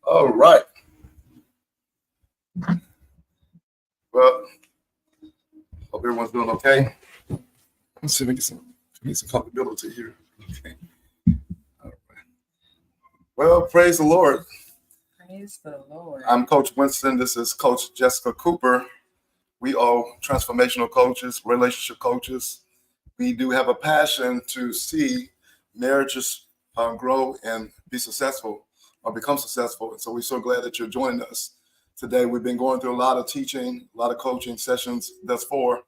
All right. Well, hope everyone's doing okay. Let's see if we get some comfortability here. Okay. All right. Well, praise the Lord. Praise the Lord. I'm Coach Winston. This is Coach Jessica Cooper. We are transformational coaches, relationship coaches. We do have a passion to see marriages grow and be successful or become successful. And so we're so glad that you're joining us today. We've been going through a lot of teaching, a lot of coaching sessions thus far.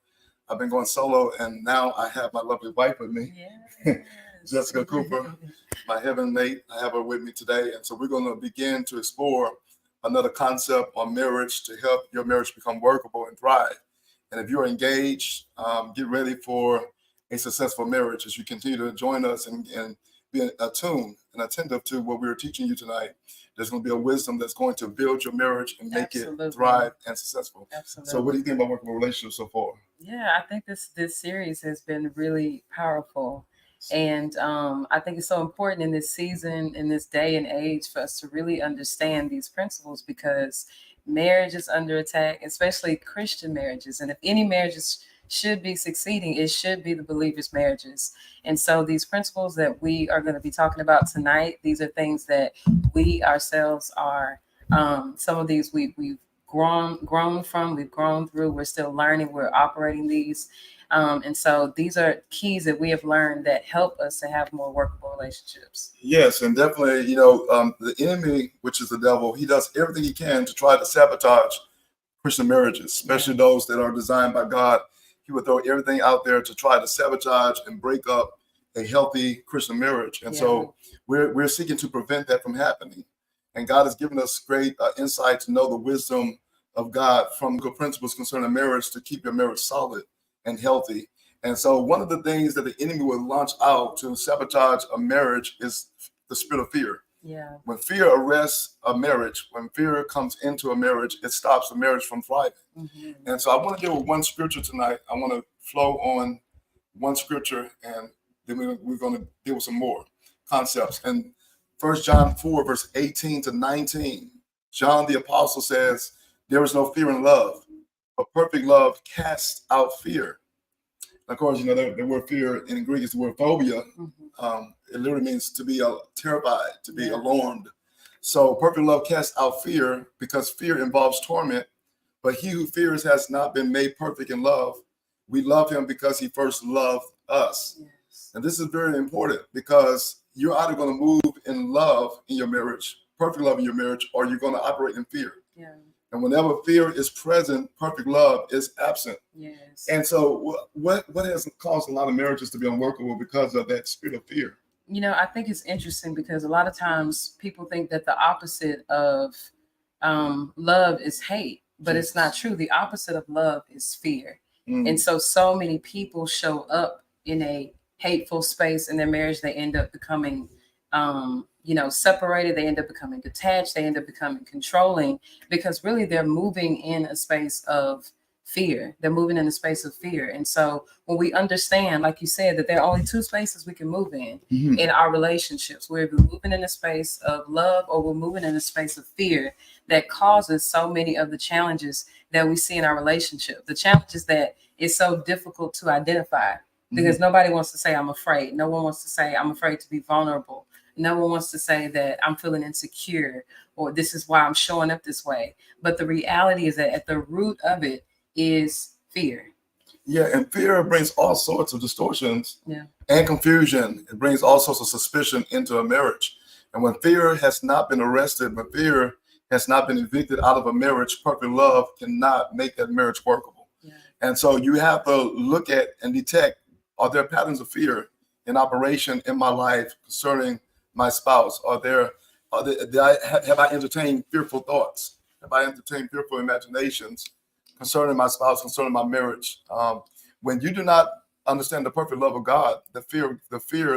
I've been going solo, and now I have my lovely wife with me, Yes. Jessica Cooper, my heaven mate. I have her with me today. And so we're going to begin to explore another concept on marriage to help your marriage become workable and thrive. And if you're engaged, get ready for a successful marriage as you continue to join us and be attuned and attentive to what we're teaching you tonight. There's going to be a wisdom that's going to build your marriage and make it thrive and successful. Absolutely. So what do you think about working with relationships so far? Yeah, I think this series has been really powerful. And I think it's so important in this season, in this day and age, for us to really understand these principles, because marriage is under attack, especially Christian marriages. And if any marriages should be succeeding, it should be the believers' marriages. And so these principles that we are going to be talking about tonight, these are things that we ourselves are, some of these we've grown from, we've grown through, we're still learning, we're operating these. And so these are keys that we have learned that help us to have more workable relationships. Yes, and definitely, the enemy, which is the devil, he does everything he can to try to sabotage Christian marriages, especially those that are designed by God. He would throw everything out there to try to sabotage and break up a healthy Christian marriage. And so we're seeking to prevent that from happening. And God has given us great insight to know the wisdom of God from good principles concerning marriage to keep your marriage solid and healthy. And so one of the things that the enemy will launch out to sabotage a marriage is the spirit of fear. Yeah. When fear arrests a marriage, when fear comes into a marriage, it stops the marriage from thriving. Mm-hmm. And so I want to deal with one scripture tonight. I want to flow on one scripture, and then we're going to deal with some more concepts. And 1 John 4, verse 18 to 19, John the apostle says, "There is no fear in love, but perfect love casts out fear." And of course, the word fear in Greek is the word phobia. Mm-hmm. It literally means to be terrified, to be alarmed. So perfect love casts out fear, because fear involves torment. But he who fears has not been made perfect in love. We love him because he first loved us. Yes. And this is very important, because you're either going to move in love in your marriage, perfect love in your marriage, or you're going to operate in fear. Yeah. And whenever fear is present, perfect love is absent. Yes. And so what has caused a lot of marriages to be unworkable because of that spirit of fear? I think it's interesting, because a lot of times people think that the opposite of love is hate, but it's not true. The opposite of love is fear. Mm. And so many people show up in a hateful space in their marriage. They end up becoming separated. They end up becoming detached. They end up becoming controlling, because really they're moving in a space of fear. They're moving in a space of fear. And so when we understand, like you said, that there are only two spaces we can move in our relationships, we're moving in a space of love, or we're moving in a space of fear, that causes so many of the challenges that we see in our relationship. The challenges that it's so difficult to identify, because nobody wants to say, I'm afraid. No one wants to say, I'm afraid to be vulnerable. No one wants to say that I'm feeling insecure, or this is why I'm showing up this way. But the reality is that at the root of it is fear. Yeah, and fear brings all sorts of distortions and confusion. It brings all sorts of suspicion into a marriage. And when fear has not been arrested, when fear has not been evicted out of a marriage, perfect love cannot make that marriage workable. Yeah. And so you have to look at and detect, are there patterns of fear in operation in my life concerning my spouse? Have I entertained fearful thoughts? Have I entertained fearful imaginations concerning my spouse, concerning my marriage? When you do not understand the perfect love of God, the fear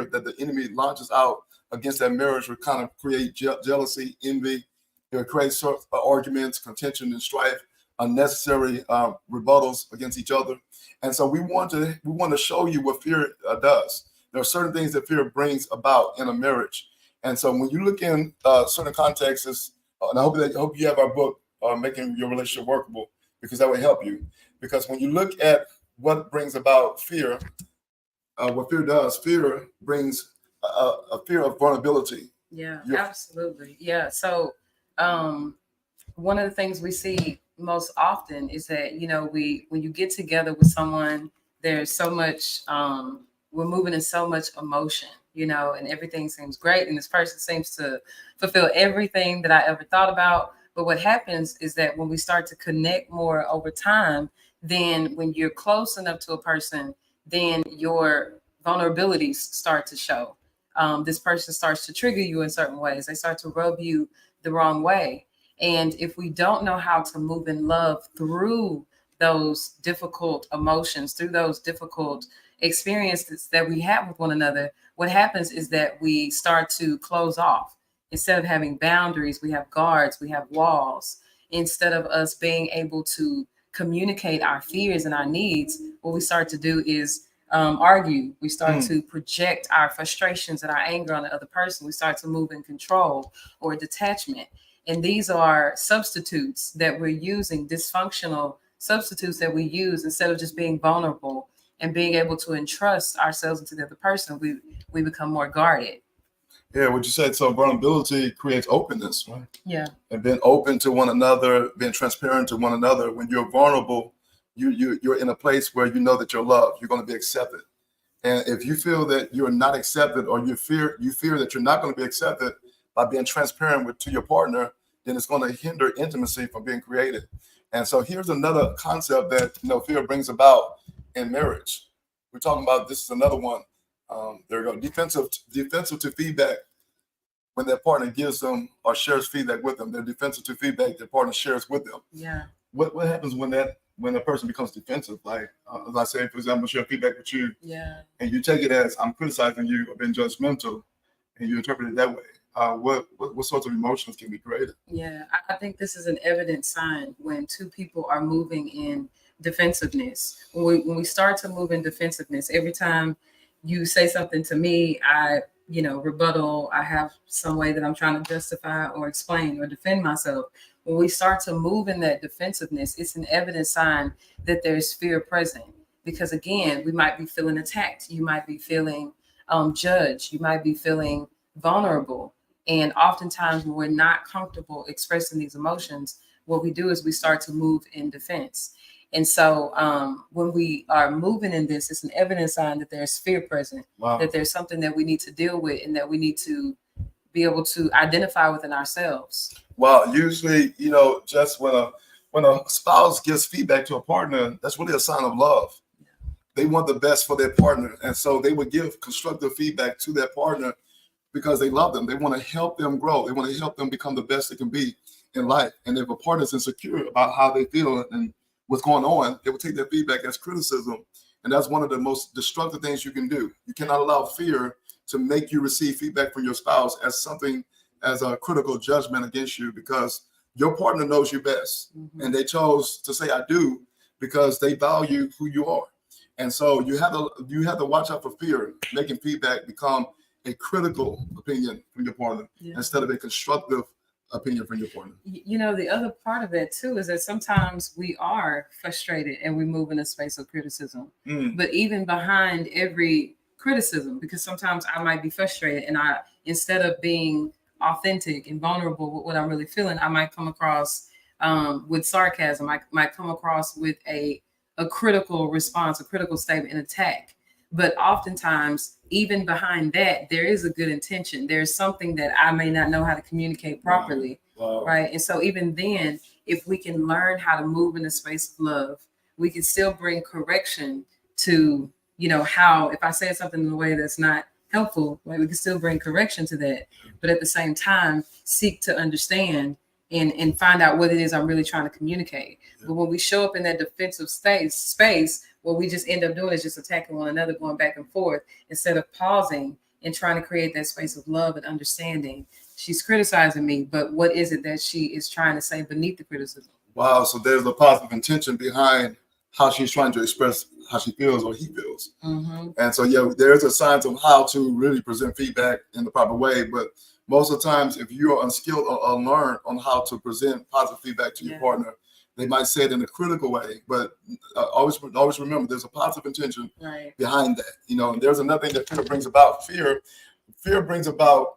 that the enemy launches out against that marriage will kind of create jealousy, envy. It will create arguments, contention, and strife, unnecessary rebuttals against each other. And so we want to show you what fear does. There are certain things that fear brings about in a marriage. And so when you look in certain contexts, and I hope you have our book, Making Your Relationship Workable, because that will help you. Because when you look at what brings about fear, what fear does, fear brings a fear of vulnerability. Yeah, absolutely. Yeah. So one of the things we see most often is that, when you get together with someone, there's so much, we're moving in so much emotion, and everything seems great. And this person seems to fulfill everything that I ever thought about. But what happens is that when we start to connect more over time, then when you're close enough to a person, then your vulnerabilities start to show. This person starts to trigger you in certain ways. They start to rub you the wrong way. And if we don't know how to move in love through those difficult emotions, through those difficult experiences that we have with one another, what happens is that we start to close off. Instead of having boundaries, we have guards, we have walls. Instead of us being able to communicate our fears and our needs, what we start to do is argue. We start to project our frustrations and our anger on the other person. We start to move in control or detachment. And these are substitutes that we're using, dysfunctional substitutes that we use instead of just being vulnerable and being able to entrust ourselves into the other person. We become more guarded. Yeah, what you said. So vulnerability creates openness, right? Yeah. And being open to one another, being transparent to one another. When you're vulnerable, you're in a place where you know that you're loved. You're going to be accepted. And if you feel that you're not accepted, or you fear that you're not going to be accepted by being transparent to your partner, then it's going to hinder intimacy from being created. And so here's another concept that fear brings about in marriage. We're talking about, this is another one. There we go. Defensive to feedback. When their partner gives them or shares feedback with them, they're defensive to feedback their partner shares with them. Yeah. What happens when a person becomes defensive? Like, as I say, for example, share feedback with you, and you take it as I'm criticizing you or being judgmental, and you interpret it that way. What sorts of emotions can be created? Yeah, I think this is an evident sign when two people are moving in defensiveness. When we start to move in defensiveness, every time you say something to me, I rebuttal. I have some way that I'm trying to justify or explain or defend myself. When we start to move in that defensiveness, it's an evident sign that there's fear present. Because again, we might be feeling attacked. You might be feeling judged. You might be feeling vulnerable. And oftentimes when we're not comfortable expressing these emotions, what we do is we start to move in defense. And so when we are moving in this, it's an evident sign that there's fear present, that there's something that we need to deal with and that we need to be able to identify within ourselves. Well, usually, just when a spouse gives feedback to a partner, that's really a sign of love. Yeah. They want the best for their partner. And so they would give constructive feedback to their partner because they love them. They want to help them grow. They want to help them become the best they can be in life. And if a partner is insecure about how they feel and what's going on, they will take their feedback as criticism. And that's one of the most destructive things you can do. You cannot allow fear to make you receive feedback from your spouse as a critical judgment against you, because your partner knows you best. Mm-hmm. And they chose to say, I do, because they value who you are. And so you have to watch out for fear, making feedback become a critical opinion from your partner instead of a constructive opinion from your partner. The other part of it too is that sometimes we are frustrated and we move in a space of criticism. But even behind every criticism, because sometimes I might be frustrated and instead of being authentic and vulnerable with what I'm really feeling, I might come across with sarcasm. I might come across with a critical response, a critical statement, an attack. But oftentimes, even behind that, there is a good intention. There's something that I may not know how to communicate properly, right? And so even then, if we can learn how to move in a space of love, we can still bring correction to, how, if I say something in a way that's not helpful, right, we can still bring correction to that. But at the same time, seek to understand and find out what it is I'm really trying to communicate. But when we show up in that defensive space, what we just end up doing is just attacking one another, going back and forth, instead of pausing and trying to create that space of love and understanding. She's criticizing me, but what is it that she is trying to say beneath the criticism? Wow. So there's a positive intention behind how she's trying to express how she feels or he feels. Mm-hmm. And so, yeah, there's a science of how to really present feedback in the proper way. But most of the times, if you're unskilled or unlearned on how to present positive feedback to your partner, they might say it in a critical way. But always remember, there's a positive intention behind that. You know, and there's another thing that fear brings about. Fear brings about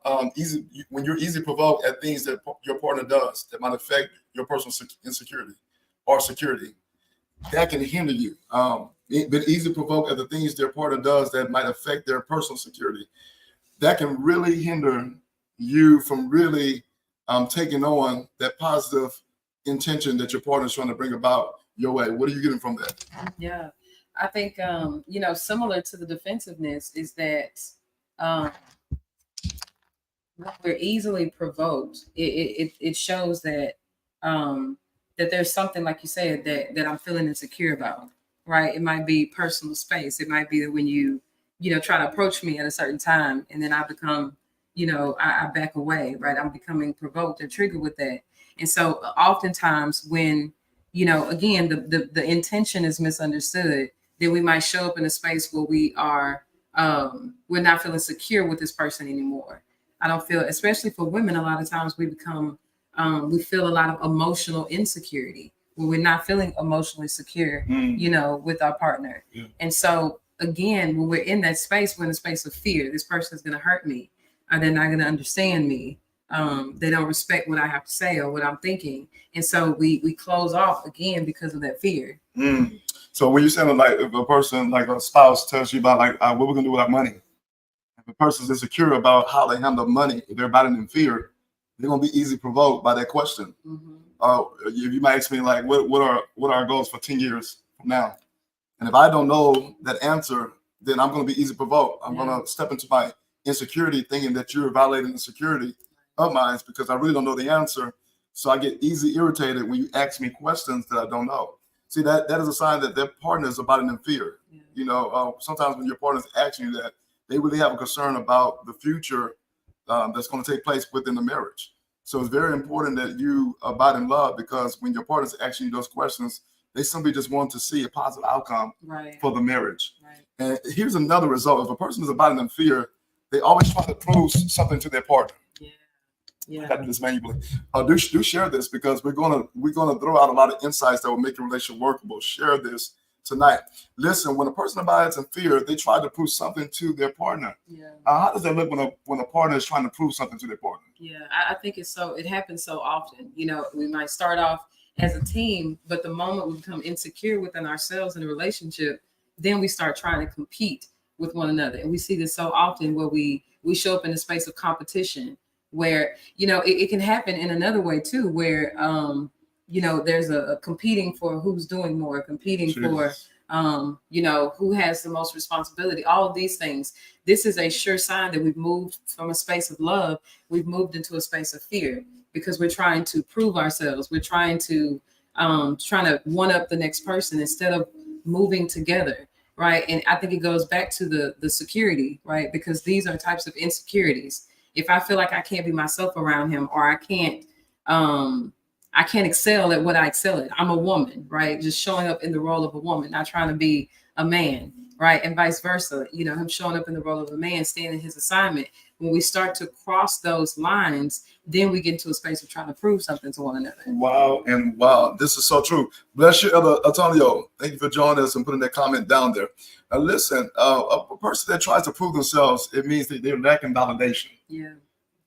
when you're easily provoked at things that your partner does that might affect your personal insecurity or security. That can hinder you. Been easily provoked at the things their partner does that might affect their personal security. That can really hinder you from really taking on that positive intention that your partner is trying to bring about your way. What are you getting from that? Yeah, I think you know, similar to the defensiveness is that when we're easily provoked, it shows that that there's something, like you said, that I'm feeling insecure about, right? It might be personal space. It might be that when you know, try to approach me at a certain time, and then I become, you know, I back away, right? I'm becoming provoked or triggered with that. And so oftentimes when, you know, again, the intention is misunderstood, then we might show up in a space where we are, we're not feeling secure with this person anymore. I don't feel, especially for women, a lot of times we become, we feel a lot of emotional insecurity when we're not feeling emotionally secure, you know, with our partner. Yeah. And so again, when we're in that space, we're in a space of fear. This person is going to hurt me, or they're not going to understand me. They don't respect what I have to say or what I'm thinking. And so we close off again because of that fear. So when you're saying, like, if a person, like a spouse, tells you about like what we're gonna do with our money, if a person's insecure about how they handle money, if they're about it in fear, they're gonna be easily provoked by that question. You might ask me, like, what are our goals for 10 years from now? And if I don't know that answer, then I'm gonna be easily provoked. I'm gonna step into my insecurity thinking that you're violating the security of mine because I really don't know the answer. So I get easily irritated when you ask me questions that I don't know. See, that is a sign that their partner is about it in fear. You know, sometimes when your partner is asking you that, they really have a concern about the future that's going to take place within the marriage. So it's very important that you abide in love, because when your partner is asking you those questions, they simply just want to see a positive outcome for the marriage. And here's another result. If a person is abiding in fear, they always try to prove something to their partner. I got this manually. Do share this, because we're gonna throw out a lot of insights that will make your relationship workable. Share this tonight. Listen, when a person abides in fear, they try to prove something to their partner. How does that look when a partner is trying to prove something to their partner? I think it happens so often. You know, we might start off as a team, but the moment we become insecure within ourselves in a relationship, then we start trying to compete with one another. And we see this so often where we show up in a space of competition, where, you know, it can happen in another way too, where you know, there's a competing for who's doing more, competing for you know, who has the most responsibility, all of these things. This is a sure sign that we've moved from a space of love, we've moved into a space of fear, because we're trying to prove ourselves. We're trying to one up the next person instead of moving together. Right. And I think it goes back to the security, right? Because these are types of insecurities. If I feel like I can't be myself around him, or I can't excel at what I excel at. I'm a woman, right? Just showing up in the role of a woman, not trying to be a man, right? And vice versa. You know, him showing up in the role of a man, staying in his assignment. When we start to cross those lines, then we get into a space of trying to prove something to one another. Wow. And wow, this is so true. Bless you, Elder Antonio. Thank you for joining us and putting that comment down there. Now, listen, a person that tries to prove themselves, it means that they're lacking validation.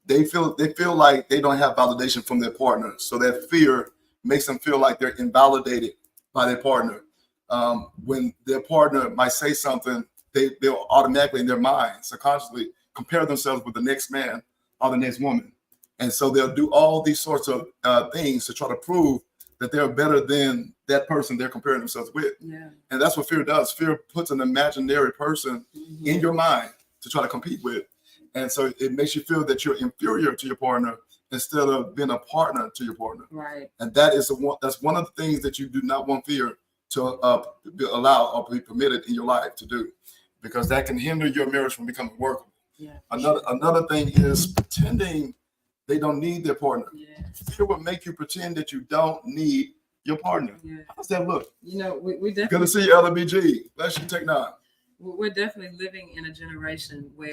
They feel like they don't have validation from their partner. So that fear makes them feel like they're invalidated by their partner. When their partner might say something, they'll automatically in their mind, subconsciously, compare themselves with the next man or the next woman. And so they'll do all these sorts of things to try to prove that they're better than that person they're comparing themselves with. And that's what fear does. Fear puts an imaginary person in your mind to try to compete with. And so it makes you feel that you're inferior to your partner instead of being a partner to your partner. And that's one of the things that you do not want fear to allow or be permitted in your life to do, because that can hinder your marriage from becoming workable. Another thing is pretending they don't need their partner. Fear will make you pretend that you don't need your partner. Yeah. How does that look? You know, we Good definitely to see you, LBG. Bless you, Take 9. we're definitely living in a generation where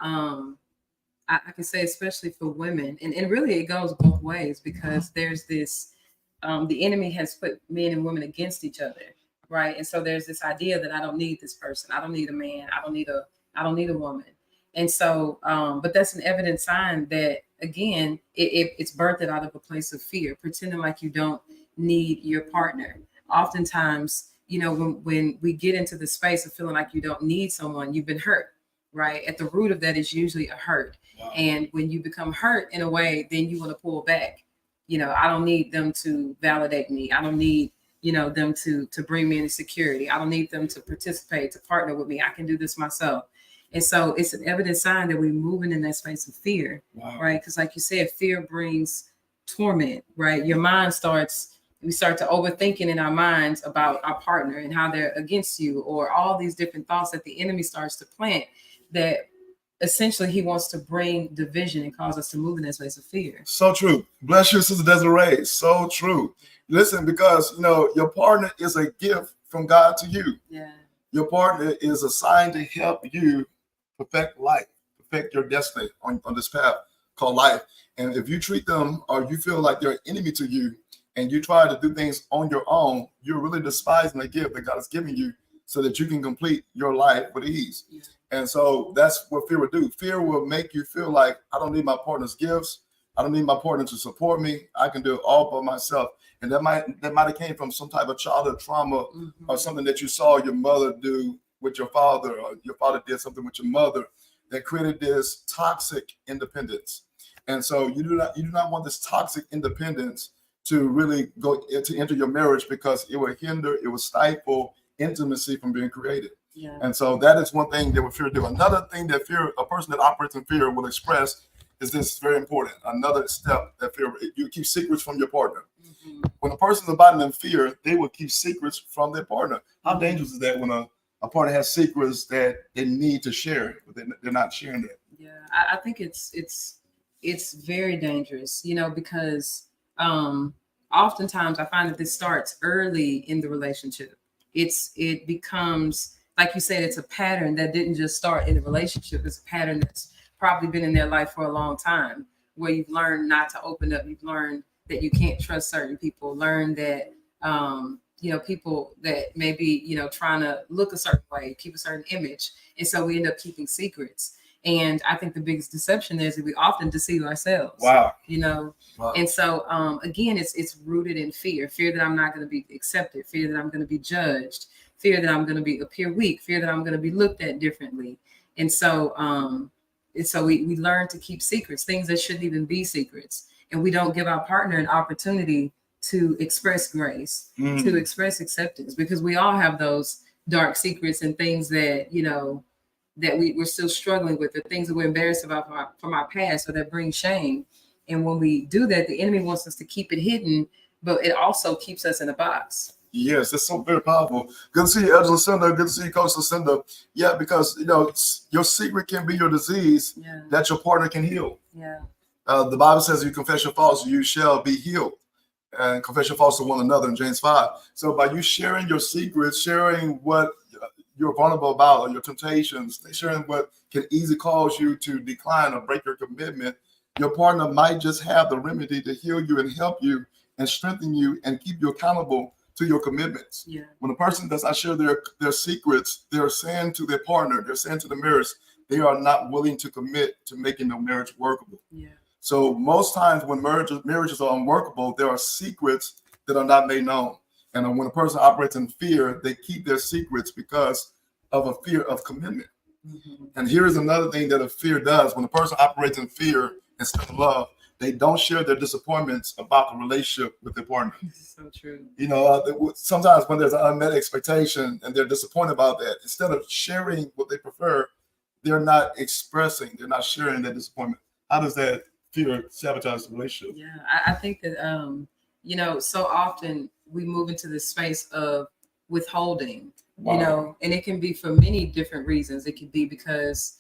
I can say, especially for women, and really it goes both ways, because there's this the enemy has put men and women against each other, right? And so there's this idea that I don't need this person, I don't need a man, I don't need a woman. And so but that's an evident sign that, again, it's birthed out of a place of fear, pretending like you don't need your partner. Oftentimes, you know, when we get into the space of feeling like you don't need someone, you've been hurt, right? At the root of that is usually a hurt. Wow. And when you become hurt in a way, then you want to pull back. You know, I don't need them to validate me. I don't need, you know, them to bring me into security. I don't need them to participate, to partner with me. I can do this myself. And so it's an evident sign that we're moving in that space of fear, wow. Right? Because like you said, fear brings torment, right? Your mind we start to overthinking in our minds about our partner and how they're against you, or all these different thoughts that the enemy starts to plant, that essentially he wants to bring division and cause us to move in that space of fear. So true. Bless you, Sister Desiree. So true. Listen, because, you know, your partner is a gift from God to you. Yeah. Your partner is assigned to help you perfect life, perfect your destiny on this path called life. And if you treat them, or you feel like they're an enemy to you, and you try to do things on your own, you're really despising the gift that God has given you so that you can complete your life with ease. Yeah. And so that's what fear will do. Fear will make you feel like, I don't need my partner's gifts. I don't need my partner to support me. I can do it all by myself. And that might have came from some type of childhood trauma, mm-hmm. or something that you saw your mother do with your father, or your father did something with your mother that created this toxic independence. And so you do not want this toxic independence to really go to enter your marriage, because it will hinder, it will stifle intimacy from being created. Yeah. And so that is one thing that what fear do. Another thing that a person that operates in fear will express is this, very important. Another step that fear, you keep secrets from your partner. Mm-hmm. When a person is abiding in fear, they will keep secrets from their partner. How mm-hmm. dangerous is that when a partner has secrets that they need to share, but they're not sharing that? Yeah, I think it's very dangerous, you know, because oftentimes I find that this starts early in the relationship. It becomes, like you said, it's a pattern that didn't just start in the relationship. It's a pattern that's probably been in their life for a long time, where you've learned not to open up. You've learned that you can't trust certain people, learn that, you know, people that may be, you know, trying to look a certain way, keep a certain image. And so we end up keeping secrets. And I think the biggest deception is that we often deceive ourselves. Wow. You know, wow. And so, again, it's rooted in fear that I'm not going to be accepted, fear that I'm going to be judged, fear that I'm going to appear weak, fear that I'm going to be looked at differently. And so, we learn to keep secrets, things that shouldn't even be secrets. And we don't give our partner an opportunity to express grace, to express acceptance, because we all have those dark secrets and things that, you know, that we're still struggling with, the things that we're embarrassed about from our past, or that bring shame. And when we do that, the enemy wants us to keep it hidden, but it also keeps us in a box. Yes, that's so very powerful. Good to see you, Angela Lucinda. Good to see you, Coach Lucinda. Yeah, because, you know, your secret can be your disease that your partner can heal. Yeah. The Bible says, if you confess your faults, you shall be healed. And confess your faults to one another in James 5. So by you sharing your secrets, sharing what you're vulnerable about, or your temptations, sharing what can easily cause you to decline or break your commitment, your partner might just have the remedy to heal you and help you and strengthen you and keep you accountable to your commitments. Yeah. When a person does not share their secrets, they're saying to their partner, they're saying to the marriage, they are not willing to commit to making the marriage workable. Yeah. So most times when marriages are unworkable, there are secrets that are not made known. And when a person operates in fear, they keep their secrets because of a fear of commitment. Mm-hmm. And here is another thing that a fear does. When a person operates in fear instead of love, they don't share their disappointments about the relationship with their partner. This is so true. You know, sometimes when there's an unmet expectation and they're disappointed about that, instead of sharing what they prefer, they're not sharing their disappointment. How does that fear sabotage the relationship? Yeah, I think that, you know, so often we move into this space of withholding, wow. You know, and it can be for many different reasons. It could be because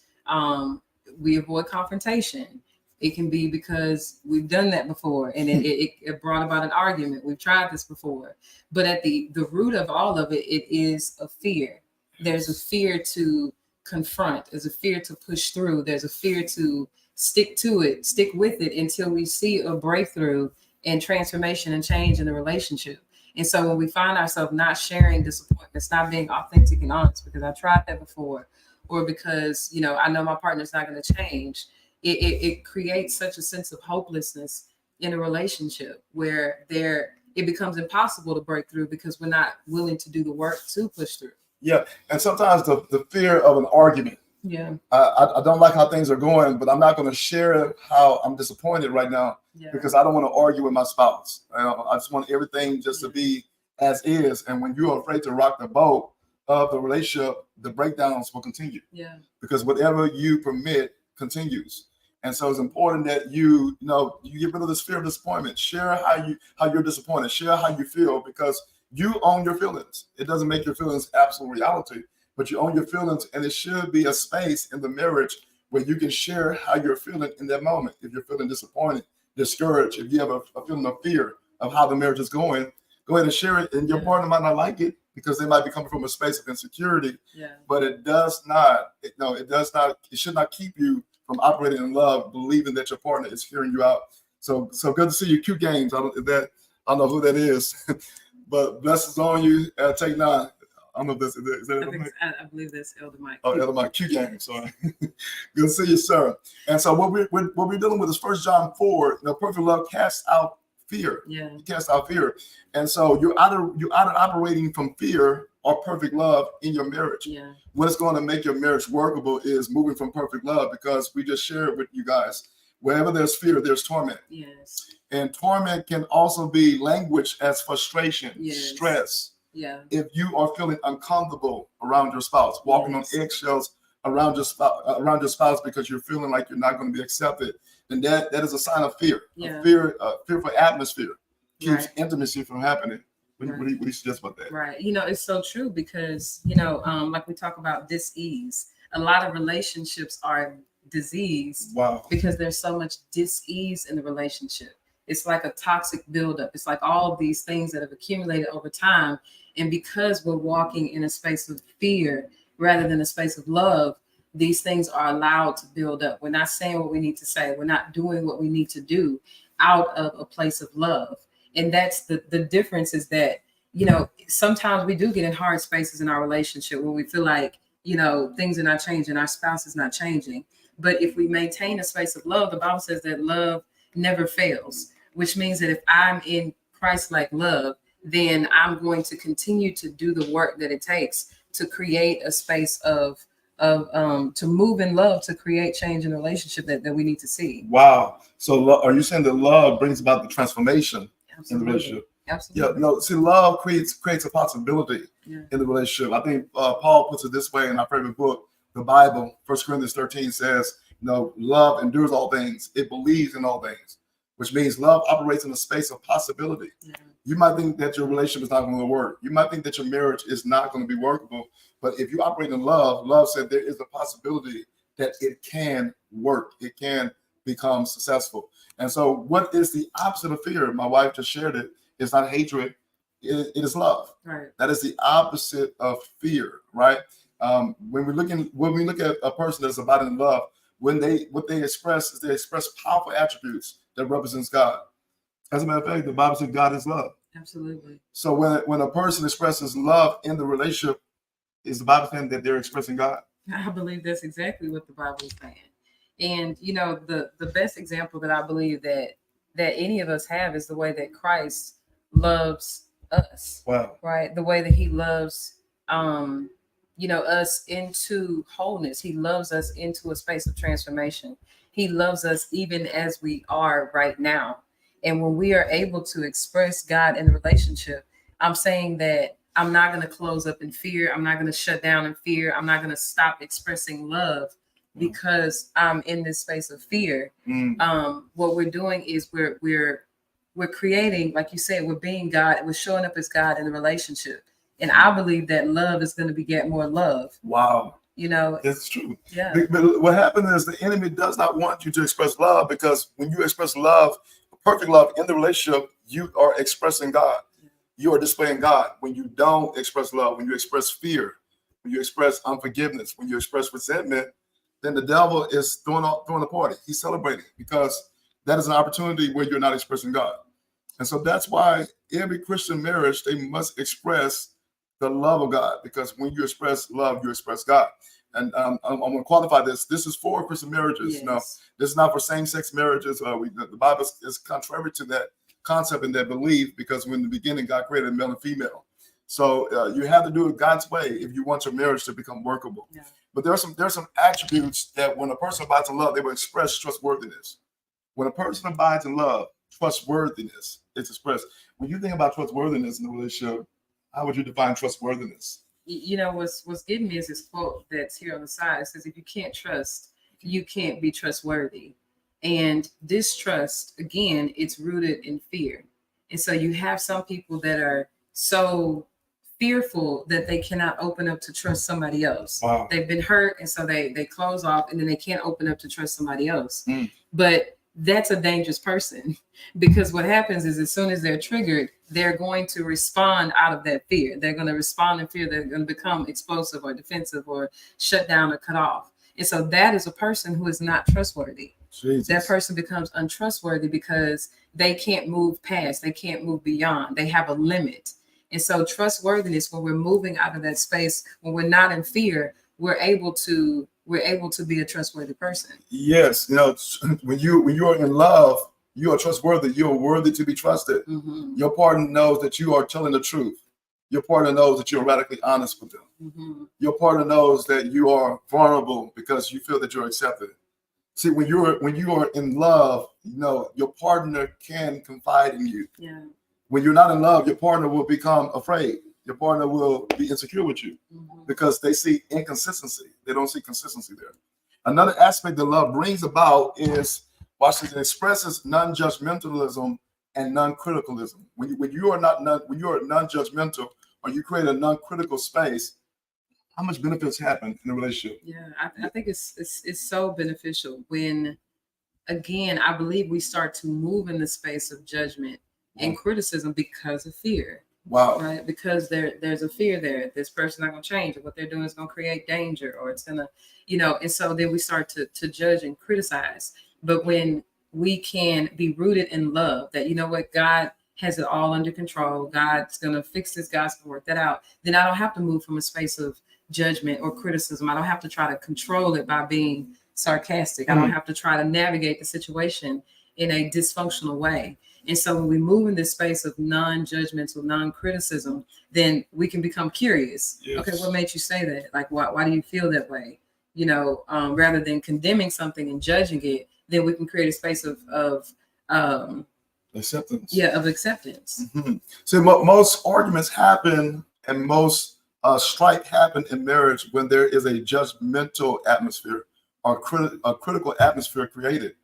we avoid confrontation. It can be because we've done that before and it brought about an argument. We've tried this before. But at the root of all of it, it is a fear. There's a fear to confront. There's a fear to push through. There's a fear to stick to it, stick with it until we see a breakthrough and transformation and change in the relationship. And so when we find ourselves not sharing disappointments, not being authentic and honest, because I tried that before, or because, you know, I know my partner's not going to change, it creates such a sense of hopelessness in a relationship where it becomes impossible to break through because we're not willing to do the work to push through. Yeah. And sometimes the fear of an argument. Yeah. I don't like how things are going, but I'm not going to share how I'm disappointed right now because I don't want to argue with my spouse. I just want everything just to be as is. And when you're afraid to rock the boat of the relationship, the breakdowns will continue. Yeah. Because whatever you permit continues. And so it's important that you get rid of this fear of disappointment. Share how you're disappointed. Share how you feel, because you own your feelings. It doesn't make your feelings absolute reality, but you own your feelings, and it should be a space in the marriage where you can share how you're feeling in that moment. If you're feeling disappointed, discouraged, if you have a feeling of fear of how the marriage is going, go ahead and share it. And your partner might not like it because they might be coming from a space of insecurity. Yeah. But it should not keep you from operating in love, believing that your partner is hearing you out. So good to see you. Q Games. I don't know who that is, but blessings on you. Take 9. I don't know if is that I believe that's Elder Mike. Oh, Elder Mike. Q Games. Sorry. Good to see you, sir. And so what we're dealing with is 1 John 4. Perfect love casts out fear. Yeah. It casts out fear. And so you're either operating from fear or perfect love in your marriage. Yeah. What's going to make your marriage workable is moving from perfect love, because we just shared with you guys, wherever there's fear, there's torment. Yes. And torment can also be language as frustration, stress. Yeah. If you are feeling uncomfortable around your spouse, walking on eggshells around your spouse because you're feeling like you're not going to be accepted, then that is a sign of fear. Yeah. Fearful atmosphere keeps intimacy from happening. What do you suggest about that? Right. It's so true because, like we talk about dis-ease, a lot of relationships are diseased. Wow. Because there's so much dis-ease in the relationship. It's like a toxic buildup. It's like all of these things that have accumulated over time. And because we're walking in a space of fear rather than a space of love, these things are allowed to build up. We're not saying what we need to say. We're not doing what we need to do out of a place of love. And that's the difference, is that, sometimes we do get in hard spaces in our relationship where we feel like, things are not changing. Our spouse is not changing. But if we maintain a space of love, the Bible says that love never fails, which means that if I'm in Christ-like love, then I'm going to continue to do the work that it takes to create a space of to move in love, to create change in the relationship that we need to see. Wow. So are you saying that love brings about the transformation? Absolutely. In the relationship? Absolutely. Yeah. See, love creates a possibility in the relationship. I think Paul puts it this way in our favorite book, the Bible. 1 Corinthians 13 says, love endures all things. It believes in all things, which means love operates in a space of possibility. Yeah. You might think that your relationship is not going to work. You might think that your marriage is not going to be workable. But if you operate in love said there is a possibility that it can work. It can become successful. And so what is the opposite of fear? My wife just shared it. It's not hatred. It is love. Right. That is the opposite of fear, right? When we look at a person that's abiding in love, what they express is they express powerful attributes that represents God. As a matter of fact, the Bible says God is love. Absolutely. So when a person expresses love in the relationship, is the Bible saying that they're expressing God? I believe that's exactly what the Bible is saying. And the best example that I believe that any of us have is the way that Christ loves us. Wow. Right? The way that he loves us into wholeness. He loves us into a space of transformation. He loves us even as we are right now. And when we are able to express God in the relationship, I'm saying that I'm not going to close up in fear. I'm not going to shut down in fear. I'm not going to stop expressing love because I'm in this space of fear. What we're doing is we're creating, like you said, we're being God. We're showing up as God in the relationship. And I believe that love is going to beget more love. Wow. You know, it's true. yeah. But what happens is the enemy does not want you to express love, because when you express love, perfect love in the relationship, you are expressing God. You are displaying God. When you don't express love, when you express fear, when you express unforgiveness, when you express resentment, then the devil is throwing a party. He's celebrating, because that is an opportunity where you're not expressing God. And so that's why every Christian marriage, they must express the love of God, because when you express love, you express God. And I'm going to qualify this. This is for Christian marriages. Yes. No, this is not for same-sex marriages. The Bible is contrary to that concept and that belief, because when in the beginning, God created male and female. So you have to do it God's way if you want your marriage to become workable. Yeah. But there's some attributes that when a person abides in love, they will express trustworthiness. When a person abides in love, trustworthiness is expressed. When you think about trustworthiness in a relationship, how would you define trustworthiness? You know, what's getting me is this quote that's here on the side. It says, if you can't trust, you can't be trustworthy. And distrust, again, it's rooted in fear. And so you have some people that are so fearful that they cannot open up to trust somebody else. Wow. They've been hurt, and so they close off, and then they can't open up to trust somebody else. But that's a dangerous person, because what happens is, as soon as they're triggered, they're going to respond out of that fear. They're going to respond in fear. They're going to become explosive or defensive or shut down or cut off. And so that is a person who is not trustworthy. Jesus. That person becomes untrustworthy because they can't move past, they can't move beyond, they have a limit. And so trustworthiness, when we're moving out of that space, when we're not in fear, we're able to be a trustworthy person. Yes, when you are in love, you are trustworthy. You are worthy to be trusted. Your partner knows that you are telling the truth. Your partner knows that you're radically honest with them. Your partner knows that you are vulnerable because you feel that you're accepted. See, when you are in love, your partner can confide in you. Yeah. When you're not in love, your partner will become afraid. Your partner will be insecure with you because they see inconsistency. They don't see consistency there. Another aspect that love brings about is, watch this, it expresses non-judgmentalism and non-criticalism. When you are non-judgmental, or you create a non-critical space, how much benefits happen in a relationship? Yeah, I think it's so beneficial when, again, I believe we start to move in the space of judgment and criticism because of fear. Wow. Right? Because there's a fear there. This person's not going to change, or what they're doing is going to create danger, or it's going to, and so then we start to judge and criticize. But when we can be rooted in love, that, what, God has it all under control, God's going to fix this, God's going to work that out, then I don't have to move from a space of judgment or criticism. I don't have to try to control it by being sarcastic. I don't have to try to navigate the situation in a dysfunctional way. And so when we move in this space of non-judgmental, non-criticism, then we can become curious. Yes. Okay, what made you say that? Like, why do you feel that way? Rather than condemning something and judging it, then we can create a space of acceptance. Yeah, of acceptance. So most arguments happen and most strife happen in marriage when there is a judgmental atmosphere or a critical atmosphere created.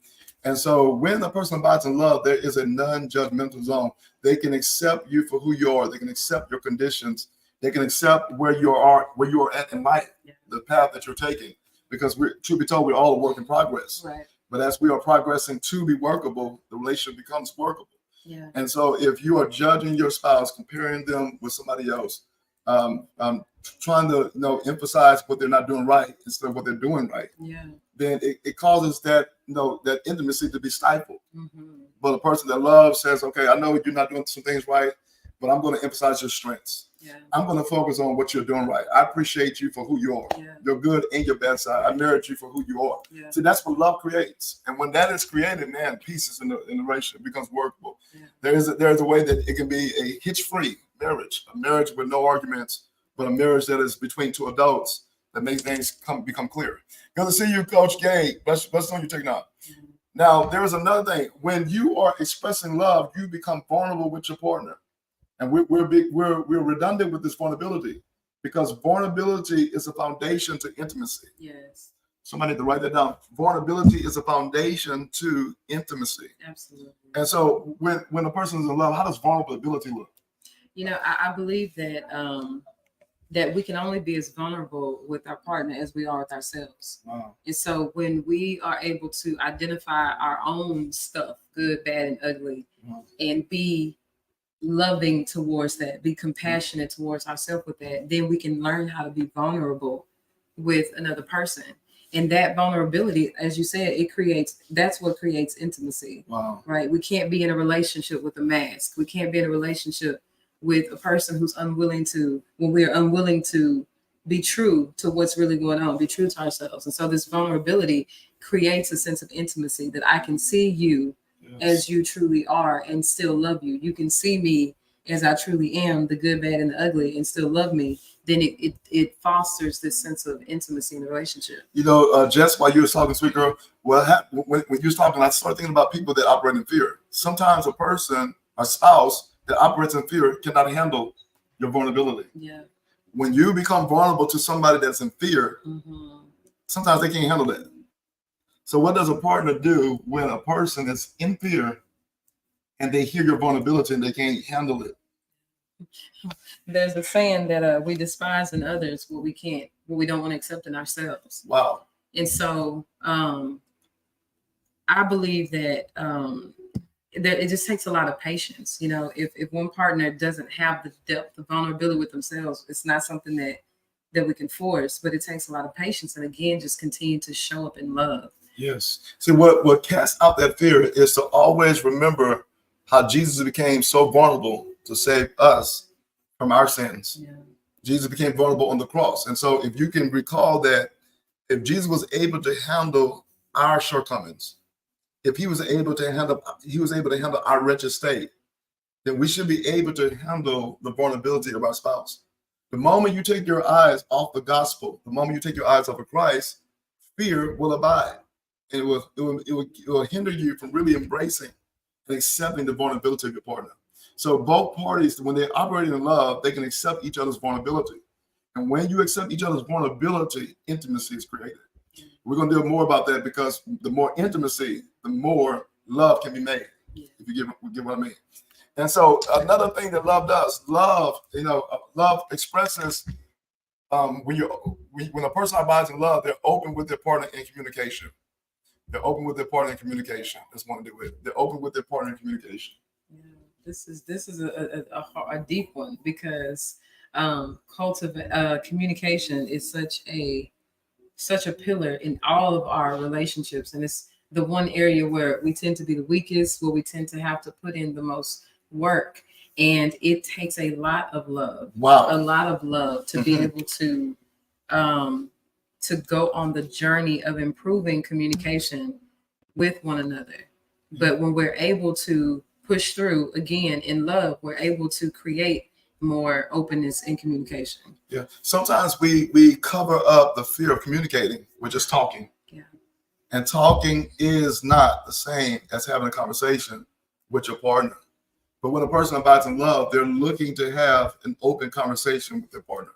And so when a person abides in love, there is a non-judgmental zone. They can accept you for who you are. They can accept your conditions. They can accept where you are at in life, the path that you're taking. Because truth be told, we're all a work in progress. Right. But as we are progressing to be workable, the relationship becomes workable. Yeah. And so if you are judging your spouse, comparing them with somebody else, trying to emphasize what they're not doing right instead of what they're doing right, then it causes that that intimacy to be stifled. But a person that loves says, okay, I know you're not doing some things right, but I'm going to emphasize your strengths. I'm going to focus on what you're doing right. I appreciate you for who you are. Your good and your bad side. I merit you for who you are. So that's what love creates. And when that is created, man, peace is in the relationship. It becomes workable. There is a way that it can be a hitch-free marriage, a marriage with no arguments, but a marriage that is between two adults that makes things become clear. Good to see you, Coach Gabe. Let's know you taking on. Now, there is another thing. When you are expressing love, you become vulnerable with your partner. And we're redundant with this vulnerability, because vulnerability is a foundation to intimacy. Yes. Somebody need to write that down. Vulnerability is a foundation to intimacy. Absolutely. And so when a person is in love, how does vulnerability look? I believe that that we can only be as vulnerable with our partner as we are with ourselves. Wow. And so when we are able to identify our own stuff, good, bad, and ugly, and be loving towards that, be compassionate towards ourselves with that, then we can learn how to be vulnerable with another person. And that vulnerability, as you said, that's what creates intimacy. Wow. Right? We can't be in a relationship with a mask. We can't be in a relationship with a person who's unwilling to, when we're unwilling to be true to what's really going on, be true to ourselves. And so this vulnerability creates a sense of intimacy, that I can see you as you truly are and still love you. You can see me as I truly am, the good, bad, and the ugly, and still love me. Then it fosters this sense of intimacy in the relationship. You know, Jess, while you were talking, sweet girl, when you was talking, I started thinking about people that operate in fear. Sometimes a person, a spouse that operates in fear, cannot handle your vulnerability. Yeah. When you become vulnerable to somebody that's in fear, sometimes they can't handle that. So what does a partner do when a person is in fear and they hear your vulnerability and they can't handle it? There's a saying that we despise in others what we don't want to accept in ourselves. Wow. And so I believe that that it just takes a lot of patience. You know, if one partner doesn't have the depth of vulnerability with themselves, it's not something that we can force, but it takes a lot of patience. And again, just continue to show up in love. Yes. See, what casts out that fear is to always remember how Jesus became so vulnerable to save us from our sins. Yeah. Jesus became vulnerable on the cross. And so if you can recall that, if Jesus was able to handle our shortcomings, if he was able to handle our wretched state, then we should be able to handle the vulnerability of our spouse. The moment you take your eyes off the gospel, the moment you take your eyes off of Christ, fear will abide. It will hinder you from really embracing and accepting the vulnerability of your partner. So both parties, when they're operating in love, they can accept each other's vulnerability. And when you accept each other's vulnerability, intimacy is created. We're going to do more about that, because the more intimacy, the more love can be made, if you get what I mean. And so another thing that love does, love expresses when a person abides in love, they're open with their partner in communication. They're open with their partner in communication. That's one to do with. They're open with their partner in communication. Yeah, this is a deep one, because communication is such a pillar in all of our relationships, and it's the one area where we tend to be the weakest, where we tend to have to put in the most work, and it takes a lot of love. Wow. A lot of love to be able to go on the journey of improving communication with one another. But when we're able to push through, again, in love, we're able to create more openness in communication. Yeah. Sometimes we cover up the fear of communicating. We're just talking. Yeah. And talking is not the same as having a conversation with your partner. But when a person abides in love, they're looking to have an open conversation with their partner.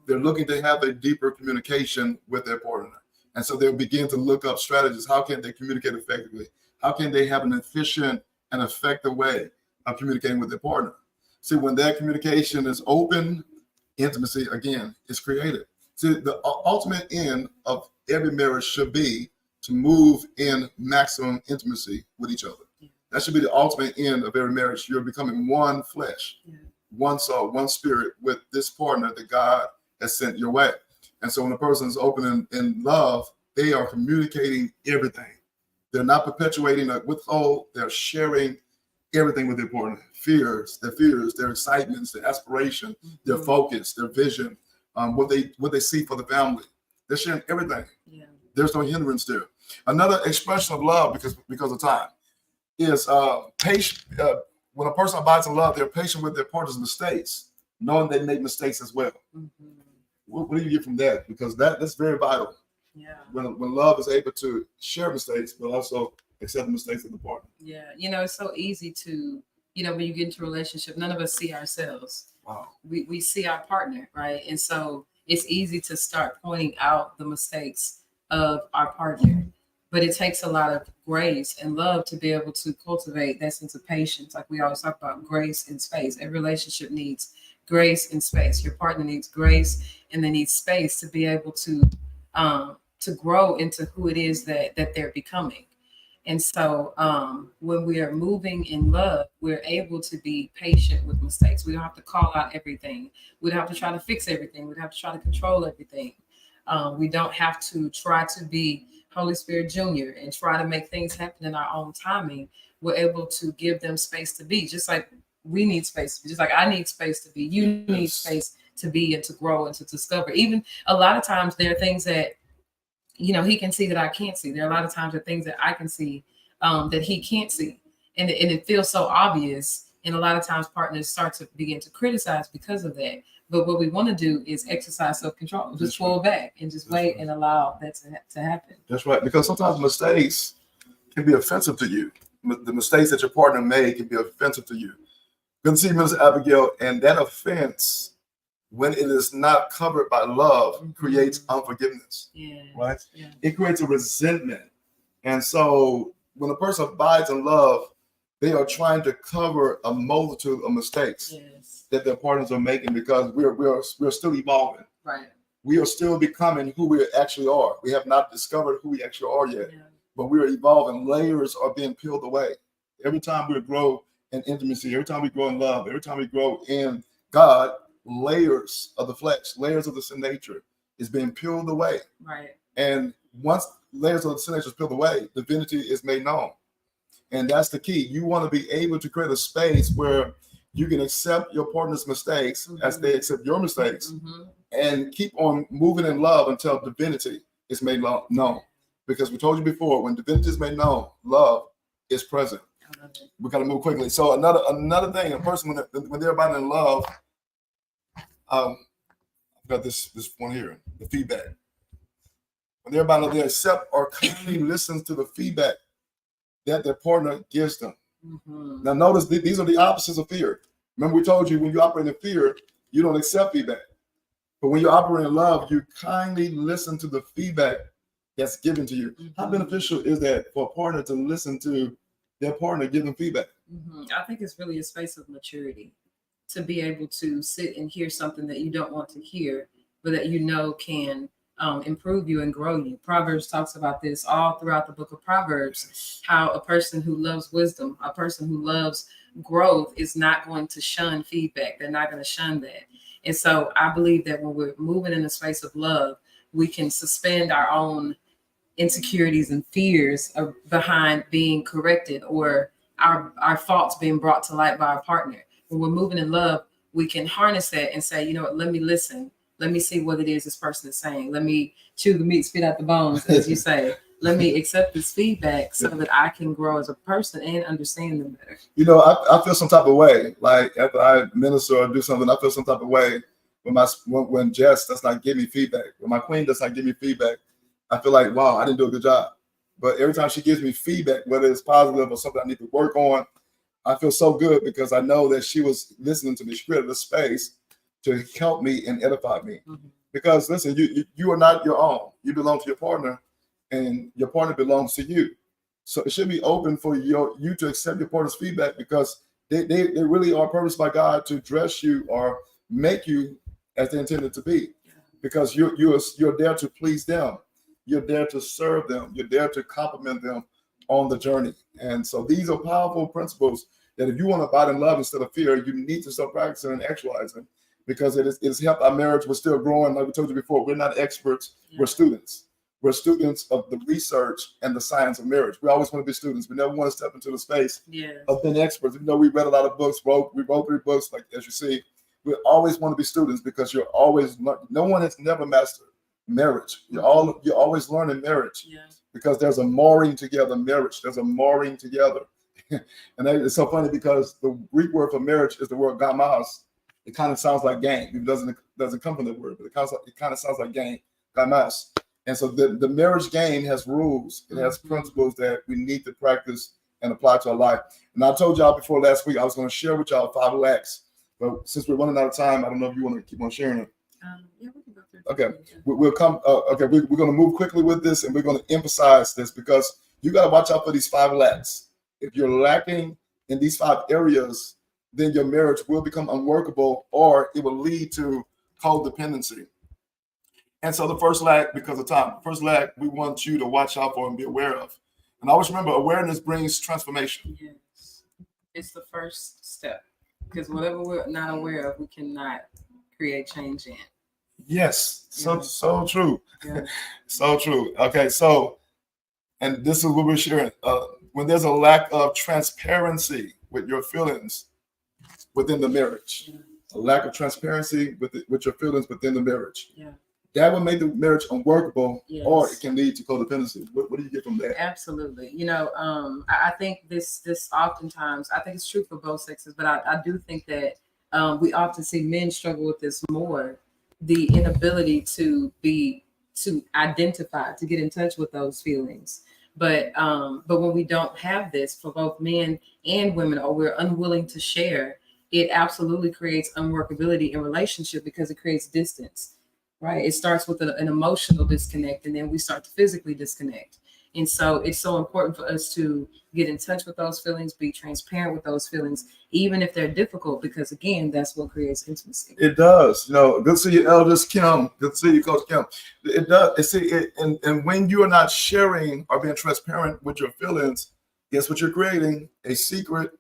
They're looking to have a deeper communication with their partner. And so they'll begin to look up strategies. How can they communicate effectively? How can they have an efficient and effective way of communicating with their partner? See, when that communication is open, intimacy, again, is created. See, the ultimate end of every marriage should be to move in maximum intimacy with each other. That should be the ultimate end of every marriage. You're becoming one flesh, one soul, one spirit with this partner that God has sent your way. And so when a person is open in love, they are communicating everything. They're not perpetuating a withhold. They're sharing everything with their partner. Their fears, their excitements, their aspiration, their focus, their vision, what they see for the family. They're sharing everything. Yeah. There's no hindrance there. Another expression of love, because of time, is patient. When a person abides in love, they're patient with their partner's mistakes, knowing they make mistakes as well. What do you get from that? Because that's very vital. Yeah. When love is able to share mistakes, but also accept the mistakes of the partner. Yeah. It's so easy to, when you get into a relationship, none of us see ourselves. Wow. We see our partner, right? And so it's easy to start pointing out the mistakes of our partner. But it takes a lot of grace and love to be able to cultivate that sense of patience. Like we always talk about, grace and space. Every relationship needs grace and space. Your partner needs grace and they need space to be able to grow into who it is that they're becoming. And so when we are moving in love, we're able to be patient with mistakes. We don't have to call out everything. We don't have to try to fix everything. We don't have to try to control everything. We don't have to try to be Holy Spirit Jr. and try to make things happen in our own timing. We're able to give them space to be, just like we need space, just like I need space to be. You need space to be and to grow and to discover. Even a lot of times there are things that, you know, he can see that I can't see. There are a lot of times there are things that I can see that he can't see. And it feels so obvious. And a lot of times partners start to begin to criticize because of that. But what we want to do is exercise self-control. Just pull back and just wait and allow that to happen. That's right. Because sometimes mistakes can be offensive to you. The mistakes that your partner made can be offensive to you. Good to see you, Minister Abigail. And that offense, when it is not covered by love, creates unforgiveness. Yeah. Right? Yeah. It creates a resentment. And so when a person abides in love, they are trying to cover a multitude of mistakes that their partners are making, because we're still evolving. Right. We are still becoming who we actually are. We have not discovered who we actually are yet, but we are evolving. Layers are being peeled away. Every time we grow in intimacy, every time we grow in love, every time we grow in God, layers of the flesh, layers of the sin nature is being peeled away. Right. And once layers of the sin nature is peeled away, divinity is made known. And that's the key. You want to be able to create a space where you can accept your partner's mistakes as they accept your mistakes, and keep on moving in love until divinity is made known. Because we told you before, when divinity is made known, love is present. We got to move quickly. So another thing, a person when they're about in love, I've got this one here, the feedback. When they're about, they accept or kindly listens to the feedback that their partner gives them. Now notice these are the opposites of fear. Remember, we told you when you operate in fear, you don't accept feedback. But when you operate in love, you kindly listen to the feedback that's given to you. How beneficial is that for a partner to listen to their partner give them feedback? I think it's really a space of maturity to be able to sit and hear something that you don't want to hear, but that you know can improve you and grow you. Proverbs talks about this all throughout the book of Proverbs, how a person who loves wisdom, a person who loves growth is not going to shun feedback. They're not going to shun that. And so I believe that when we're moving in the space of love, we can suspend our own insecurities and fears behind being corrected or our faults being brought to light by our partner. When we're moving in love, we can harness that and say, you know what, let me listen. Let me see what it is this person is saying. Let me chew the meat, spit out the bones, as you say. Let me accept this feedback so that I can grow as a person and understand them better. You know, I feel some type of way. Like after I minister or do something, I feel some type of way when Jess does not give me feedback. When my queen does not give me feedback, I feel like, wow, I didn't do a good job. But every time she gives me feedback, whether it's positive or something I need to work on, I feel so good because I know that she was listening to me. She created a space to help me and edify me. Because listen, you are not your own. You belong to your partner, and your partner belongs to you. So it should be open for you to accept your partner's feedback, because they really are purposed by God to dress you or make you as they intended to be. Because you're there to please them. You're there to serve them. You're there to compliment them on the journey. And so these are powerful principles that if you want to abide in love instead of fear, you need to start practicing and actualizing, because it has helped our marriage. We're still growing. Like we told you before, we're not experts. We're students. We're students of the research and the science of marriage. We always want to be students. We never want to step into the space of being experts. Even though we read a lot of books, we wrote 3 books, like as you see, we always want to be students, because you're always, no one has never mastered marriage. You're always learning marriage, because there's a marrying together marriage. There's a marrying together. And it's so funny because the Greek word for marriage is the word gamas. It kind of sounds like game. It doesn't come from the word, but it kind of sounds like game, gamas. And so the marriage game has rules. It has principles that we need to practice and apply to our life. And I told y'all before last week, I was going to share with y'all 5 Ext. But since we're running out of time, I don't know if you want to keep on sharing it. Yeah, we can go through. Okay, we'll come. Okay, we're going to move quickly with this, and we're going to emphasize this, because you got to watch out for these 5 lacks. If you're lacking in these 5 areas, then your marriage will become unworkable, or it will lead to codependency. And so the first lack, because of time, first lack we want you to watch out for and be aware of. And always remember, awareness brings transformation. Yes. It's the first step. Because whatever we're not aware of, we cannot create change in. Yes, so true. Yeah. So true. Okay, so, and this is what we're sharing. When there's a lack of transparency with your feelings within the marriage, a lack of transparency with your feelings within the marriage, that will make the marriage unworkable, or it can lead to codependency. What do you get from that? Absolutely. You know, I think this oftentimes, I think it's true for both sexes, but I do think that we often see men struggle with this more, the inability to identify, to get in touch with those feelings. But when we don't have this for both men and women, or we're unwilling to share, it absolutely creates unworkability in relationship, because it creates distance, right? It starts with an emotional disconnect, and then we start to physically disconnect. And so it's so important for us to get in touch with those feelings, be transparent with those feelings, even if they're difficult, because again, that's what creates intimacy. It does. You know, good to see you, Elders Kim. Good to see you, Coach Kim. It does. And when you are not sharing or being transparent with your feelings, guess what you're creating? A secret.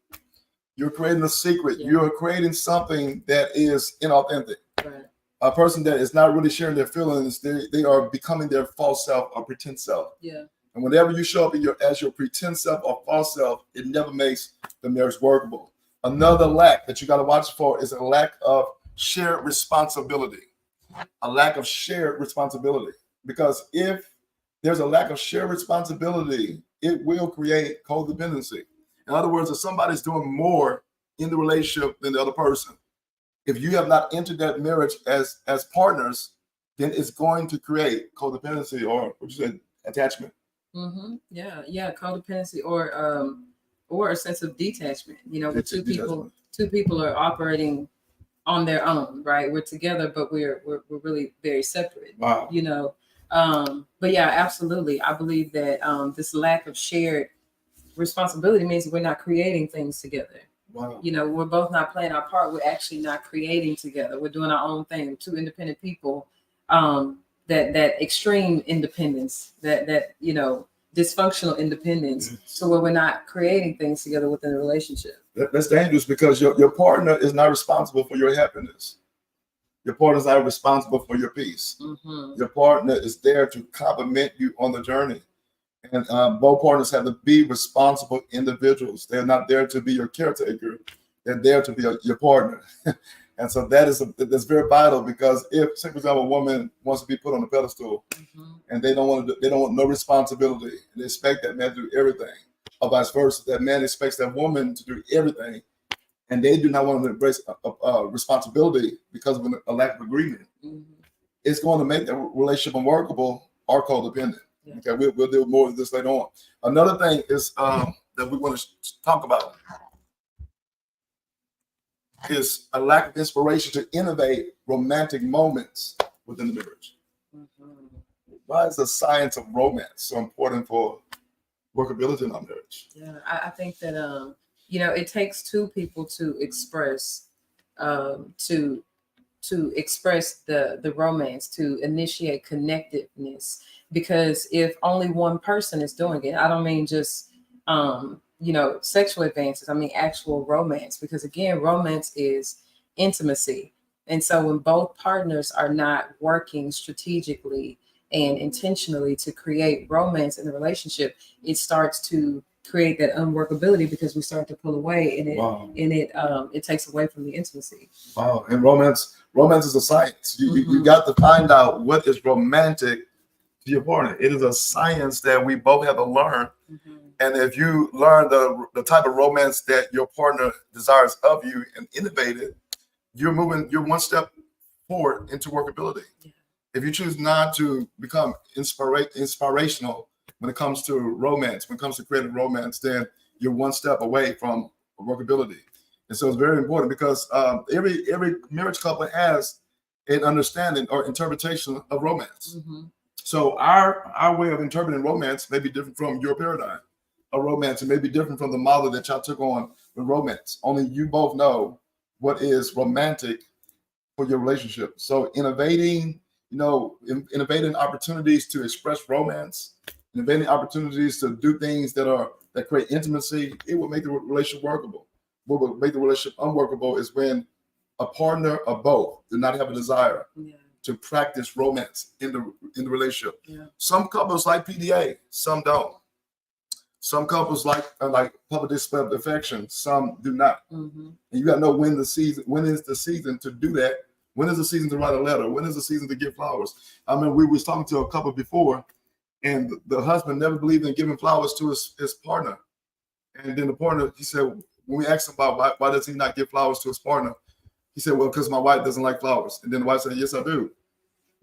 You're creating a secret. Yeah. You're creating something that is inauthentic. Right. A person that is not really sharing their feelings, they are becoming their false self or pretend self. Yeah. And whenever you show up as your pretend self or false self, it never makes the marriage workable. Another lack that you got to watch for is a lack of shared responsibility. A lack of shared responsibility. Because if there's a lack of shared responsibility, it will create codependency. In other words, if somebody's doing more in the relationship than the other person, if you have not entered that marriage as partners, then it's going to create codependency, or what you said, attachment. Mm-hmm. Yeah, codependency, or a sense of detachment. You know, where two people are operating on their own, right? We're together, but we're really very separate. Wow. You know, but yeah, absolutely. I believe that this lack of shared responsibility means that we're not creating things together. Wow. You know, we're both not playing our part. We're actually not creating together. We're doing our own thing. Two independent people. That extreme independence, that you know, dysfunctional independence, so where we're not creating things together within a relationship. That's dangerous, because your partner is not responsible for your happiness. Your partner is not responsible for your peace. Mm-hmm. Your partner is there to complement you on the journey. And both partners have to be responsible individuals. They're not there to be your caretaker. They're there to be your partner. And so that's very vital, because if, say for example, a woman wants to be put on a pedestal, and they don't want no responsibility, and they expect that man to do everything, or vice versa, that man expects that woman to do everything, and they do not want to embrace responsibility because of a lack of agreement, it's going to make the relationship unworkable or codependent. Yeah. Okay, we'll deal more with this later on. Another thing is that we want to talk about is a lack of inspiration to innovate romantic moments within the marriage. Why is the science of romance so important for workability in our marriage? Yeah, I think that you know, it takes two people to express to express the romance, to initiate connectedness. Because if only one person is doing it, I don't mean just you know, sexual advances, I mean actual romance. Because again, romance is intimacy. And so when both partners are not working strategically and intentionally to create romance in the relationship, it starts to create that unworkability, because we start to pull away, and it takes away from the intimacy. Wow. And romance is a science. You got to find out what is romantic to your partner. It is a science that we both have to learn. And if you learn the type of romance that your partner desires of you and innovate it, you're one step forward into workability. Yeah. If you choose not to become inspirational when it comes to romance, when it comes to creating romance, then you're one step away from workability. And so it's very important, because every marriage couple has an understanding or interpretation of romance. So our way of interpreting romance may be different from your paradigm. a romance. It may be different from the model that y'all took on with romance. Only you both know what is romantic for your relationship. So innovating, innovating opportunities to express romance, innovating opportunities to do things that create intimacy, it will make the relationship workable. What will make the relationship unworkable is when a partner or both do not have a desire to practice romance in the relationship. Yeah. Some couples like PDA, some don't. Some couples like public display of affection, some do not. Mm-hmm. And you got to know when is the season to do that. When is the season to write a letter? When is the season to give flowers? I mean, we was talking to a couple before, and the husband never believed in giving flowers to his partner. And then the partner, he said, when we asked him about why does he not give flowers to his partner, he said, well, because my wife doesn't like flowers. And then the wife said, yes, I do.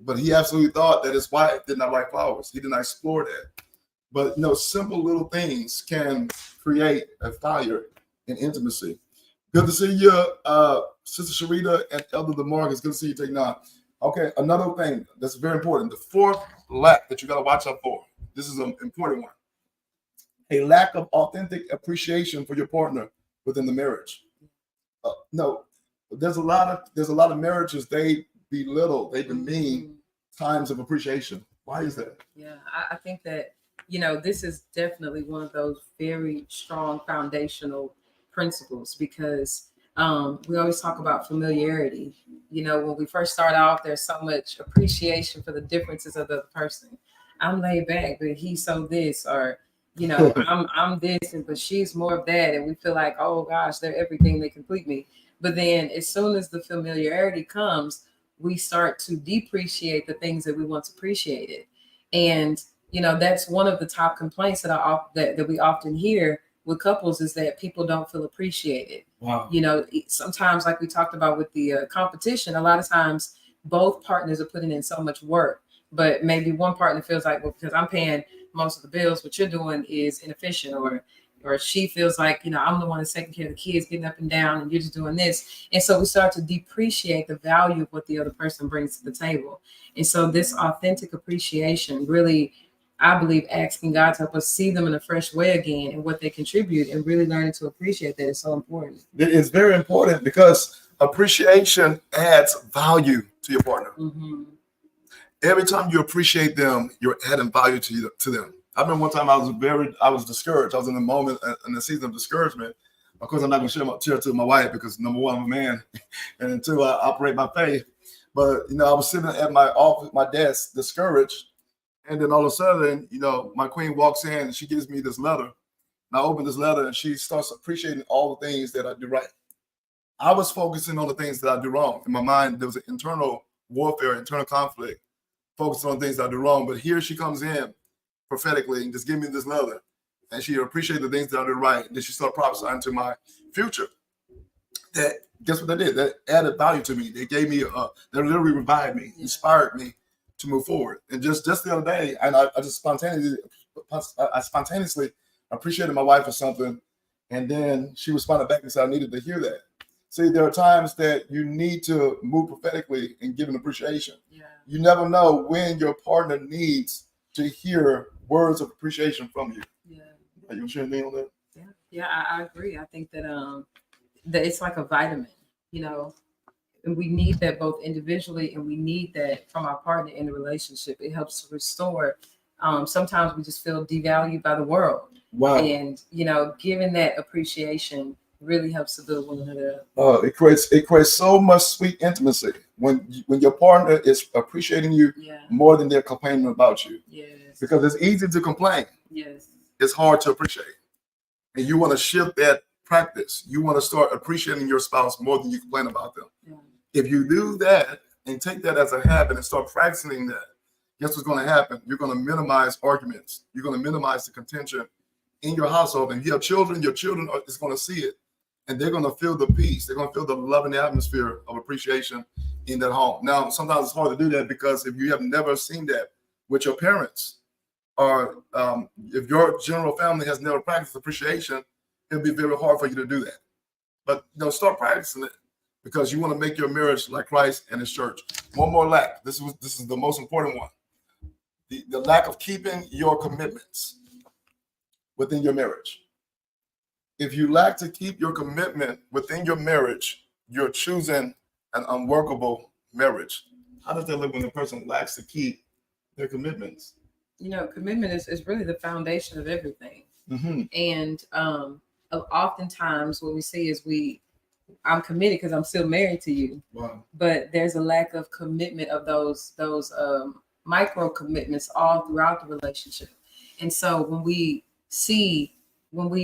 But he absolutely thought that his wife did not like flowers. He did not explore that. But simple little things can create a fire in intimacy. Good to see you, Sister Sharita and Elder DeMarcus. Good to see you taking on. Okay, another thing that's very important. The fourth lack that you got to watch out for. This is an important one. A lack of authentic appreciation for your partner within the marriage. No, there's a lot of marriages they belittle, they demean times of appreciation. Why is that? Yeah, I think that this is definitely one of those very strong foundational principles because we always talk about familiarity. When we first start off, there's so much appreciation for the differences of the other person. I'm laid back, but he's so this, or I'm this, but she's more of that, and we feel like, oh gosh, they're everything, they complete me. But then, as soon as the familiarity comes, we start to depreciate the things that we once appreciated, and that's one of the top complaints that we often hear with couples is that people don't feel appreciated. Wow. Sometimes, like we talked about with the competition, a lot of times both partners are putting in so much work, but maybe one partner feels like, well, because I'm paying most of the bills, what you're doing is inefficient, or she feels like, I'm the one that's taking care of the kids, getting up and down, and you're just doing this. And so we start to depreciate the value of what the other person brings to the table. And so this authentic appreciation really, I believe, asking God to help us see them in a fresh way again and what they contribute, and really learning to appreciate that is so important. It's very important because appreciation adds value to your partner. Mm-hmm. Every time you appreciate them, you're adding value to them. I remember one time I was discouraged. I was in a moment in the season of discouragement. Of course, I'm not going to share to my wife because number one, I'm a man, and then two, I operate by faith. But I was sitting at my office, my desk, discouraged. And then all of a sudden, my queen walks in and she gives me this letter. And I open this letter and she starts appreciating all the things that I do right. I was focusing on the things that I do wrong. In my mind, there was an internal warfare, internal conflict, focusing on things that I do wrong. But here she comes in prophetically and just give me this letter. And she appreciated the things that I do right. And then she started prophesying to my future. That, guess what they did? That added value to me. They gave me, they literally revived me, inspired me to move forward. And just the other day, and I spontaneously appreciated my wife for something, and then she responded back and said I needed to hear that. See, there are times that you need to move prophetically and give an appreciation. Yeah. You never know when your partner needs to hear words of appreciation from you. Yeah. Are you sure anything on that? Yeah, I agree. I think that that it's like a vitamin, and we need that both individually, and we need that from our partner in the relationship. It helps to restore. Sometimes we just feel devalued by the world. Wow. And, giving that appreciation really helps to build one another up. It creates so much sweet intimacy when your partner is appreciating you more than they're complaining about you. Yes. Because it's easy to complain. Yes. It's hard to appreciate. And you want to shift that practice. You want to start appreciating your spouse more than you complain about them. Yeah. If you do that and take that as a habit and start practicing that, guess what's going to happen? You're going to minimize arguments. You're going to minimize the contention in your household. And you have children, your children is going to see it. And they're going to feel the peace. They're going to feel the love and the atmosphere of appreciation in that home. Now, sometimes it's hard to do that because if you have never seen that with your parents, or if your general family has never practiced appreciation, it'll be very hard for you to do that. But start practicing it because you want to make your marriage like Christ and His church. One more lack. This is the most important one. The lack of keeping your commitments. within your marriage. If you lack to keep your commitment within your marriage, you're choosing an unworkable marriage. How does that look when the person lacks to keep their commitments? You know, commitment is really the foundation of everything. Mm-hmm. And oftentimes what we see is I'm committed because I'm still married to you. Wow. But there's a lack of commitment of those micro commitments all throughout the relationship. And so when we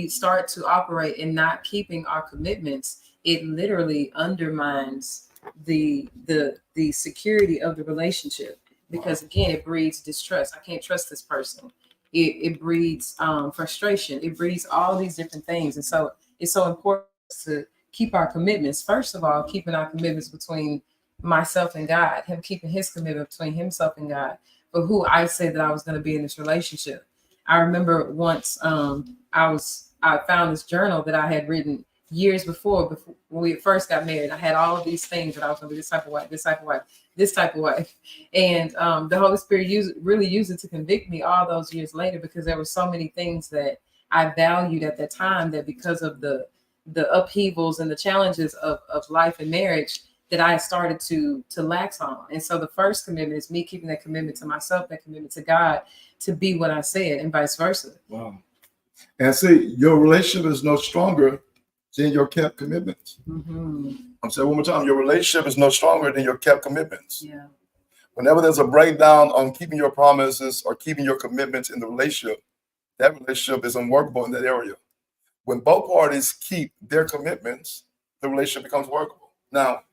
start to operate in not keeping our commitments, it literally undermines the security of the relationship, because again, it breeds distrust. I can't trust this person. It breeds frustration. It breeds all these different things. And so it's so important to keep our commitments. First of all, keeping our commitments between myself and God, him keeping his commitment between himself and God, for who I said that I was going to be in this relationship. I remember once I found this journal that I had written years before when we first got married. I had all of these things that I was going to be this type of wife, this type of wife, this type of wife. And the Holy Spirit really used it to convict me all those years later, because there were so many things that I valued at that time that, because of the upheavals and the challenges of life and marriage, that I started to lax on. And so the first commitment is me keeping that commitment to myself, that commitment to God, to be what I said, and vice versa. Wow. And see, your relationship is no stronger than your kept commitments. Mm-hmm. I'm saying one more time, your relationship is no stronger than your kept commitments. Yeah. Whenever there's a breakdown on keeping your promises or keeping your commitments in the relationship, that relationship is unworkable in that area. When both parties keep their commitments, the relationship becomes workable. Now,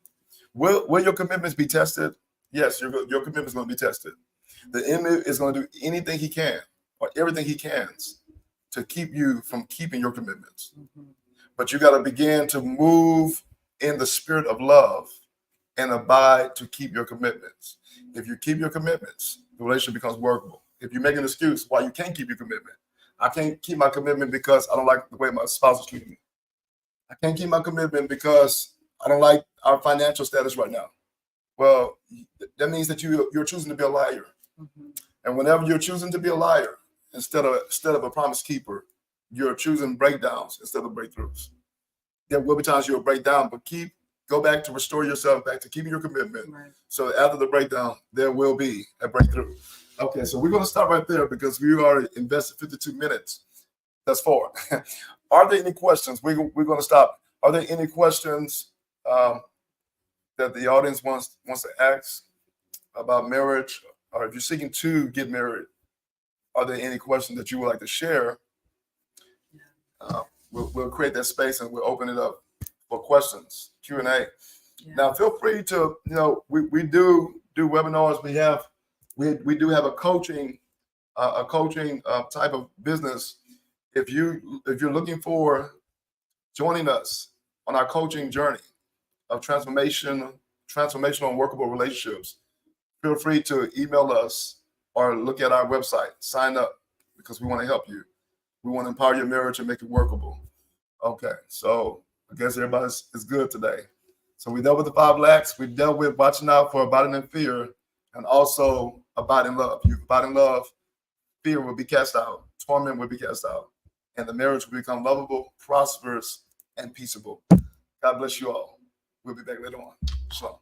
will your commitments be tested? Yes, your commitment is going to be tested. The enemy is going to do anything he can, or everything he can, to keep you from keeping your commitments. Mm-hmm. But you got to begin to move in the spirit of love and abide to keep your commitments. If you keep your commitments, the relationship becomes workable. If you make an excuse why you can't keep your commitment, I can't keep my commitment because I don't like the way my spouse is treating me. I can't keep my commitment because I don't like our financial status right now. Well, that means that you're choosing to be a liar. Mm-hmm. And whenever you're choosing to be a liar instead of a promise keeper, you're choosing breakdowns instead of breakthroughs. There will be times you'll break down, but go back to restore yourself back to keeping your commitment. Right. So after the breakdown, there will be a breakthrough. Okay, so we're going to stop right there because we already invested 52 minutes. That's 4. Are there any questions? We're going to stop. Are there any questions that the audience wants to ask about marriage, or if you're seeking to get married, are there any questions that you would like to share? We'll create that space and we'll open it up for questions, Q&A. Yeah. Now, feel free to, we do webinars. We do have a coaching type of business. If you're looking for joining us on our coaching journey of transformational and workable relationships, feel free to email us or look at our website, sign up, because we want to help you. We want to empower your marriage and make it workable. Okay, so I guess everybody is good today. So we dealt with the 5 lacks. We dealt with watching out for abiding in fear, and also abide in love. You abide in love, fear will be cast out, torment will be cast out, and the marriage will become lovable, prosperous, and peaceable. God bless you all. We'll be back later on. Shalom.